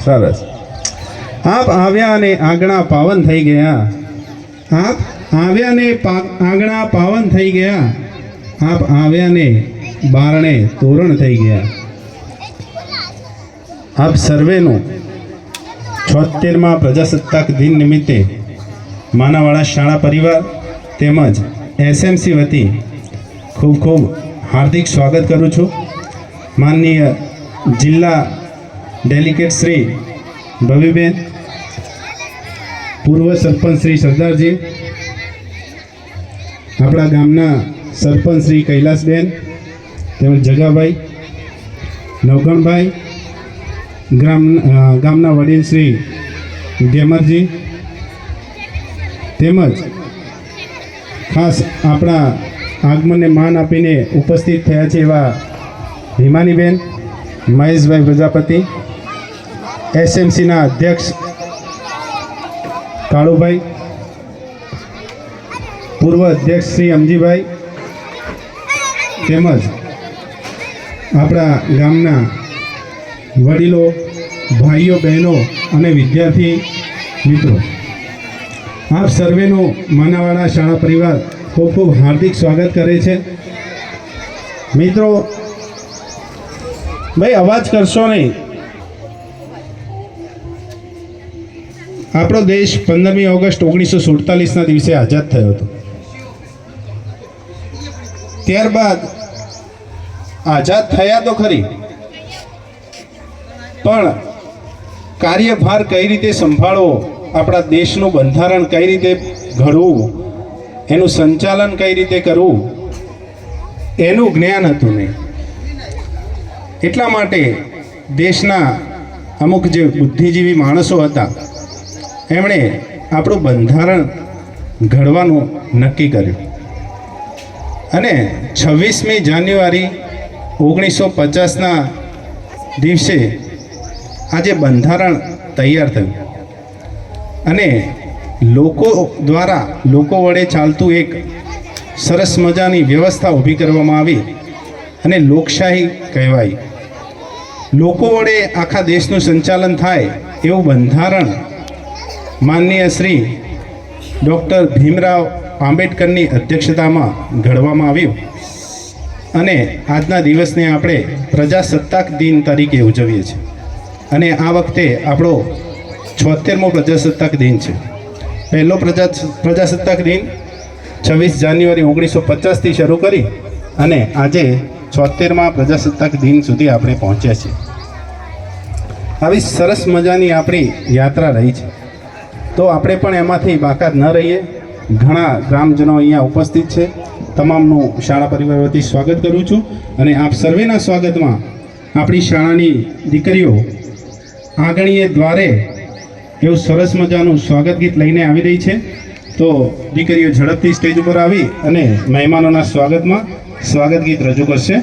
સરસ. આપ આવ્યા અને આંગણા પાવન થઈ ગયા. આપ આવ્યા ને આંગણા પાવન થઈ ગયા. આપ આવ્યા ને બારણે તોરણ થઈ ગયા. આપ સર્વેનું 76મા પ્રજાસત્તાક દિન નિમિત્તે માનાવાડા શાળા પરિવાર તેમજ એસએમસી વતી ખૂબ ખૂબ હાર્દિક સ્વાગત કરું છું. માનનીય જિલ્લા ડેલિગેટ શ્રી ભવ્યબેન, પૂર્વ સરપંચ શ્રી સરદારજી, આપણા ગામના સરપંચ શ્રી કૈલાસબેન, તેમજ જગાભાઈ, નવગણભાઈ, ગામના વડીલ શ્રી ગેમરજી, તેમજ ખાસ આપણા આગમનને માન આપીને ઉપસ્થિત થયા છે એવા હિમાનીબેન, મહેશભાઈ પ્રજાપતિ, એસએમસીના અધ્યક્ષ કાળુભાઈ, પૂર્વ અધ્યક્ષ શ્રી અમજીભાઈ, તેમજ આપણા ગામના વડીલો, ભાઈઓ, બહેનો અને વિદ્યાર્થી મિત્રો, આપ સર્વેનું માનાવાડા શાળા પરિવાર ખૂબ ખૂબ હાર્દિક સ્વાગત કરે છે. મિત્રો, ભાઈ અવાજ કરશો નહીં. આપણો દેશ 15મી ઓગસ્ટ 1947ના દિવસે આઝાદ થયો હતો. ત્યારબાદ આઝાદ થયા તો ખરી, પણ કાર્યભાર કઈ રીતે સંભાળવો, આપણા દેશનું બંધારણ કઈ રીતે ઘડવું, એનું સંચાલન કઈ રીતે કરવું, એનું જ્ઞાન હતું નહીં. એટલા માટે દેશના અમુક જે બુદ્ધિજીવી માણસો હતા એમણે આપણું બંધારણ ઘડવાનું નક્કી કર્યું અને 26મી જાન્યુઆરી 1950ના દિવસે આજે બંધારણ તૈયાર થયું અને લોકો દ્વારા લોકો વડે ચાલતું એક સરસ મજાની વ્યવસ્થા ઊભી કરવામાં આવી અને લોકશાહી કહેવાય. લોકો વડે આખા દેશનું સંચાલન થાય એવું બંધારણ માનનીય શ્રી ડૉક્ટર ભીમરાવ આંબેડકરની અધ્યક્ષતામાં ઘડવામાં આવ્યું અને આજના દિવસને આપણે પ્રજાસત્તાક દિન તરીકે ઉજવીએ છીએ. અને આ વખતે આપણો 76મો પ્રજાસત્તાક દિન છે. પહેલો પ્રજાસત્તાક દિન 26 જાન્યુઆરી 1950થી શરૂ કરી અને આજે 76મા પ્રજાસત્તાક દિન સુધી આપણે પહોંચ્યા છીએ. આવી સરસ મજાની આપણી યાત્રા રહી છે, તો આપણે પણ એમાંથી બાકાત ન રહીએ. ઘણા ગ્રામજનો અહીંયા ઉપસ્થિત છે. તમામનું શાળા પરિવાર વતી સ્વાગત કરું છું અને આપ સર્વેના સ્વાગતમાં આપણી શાળાની દીકરીઓ આંગણીએ દ્વારે એવું સરસ મજાનું સ્વાગત ગીત લઈને આવી રહી છે. તો દીકરીઓ ઝડપથી સ્ટેજ ઉપર આવી અને મહેમાનોના સ્વાગતમાં સ્વાગત ગીત રજૂ કરશે.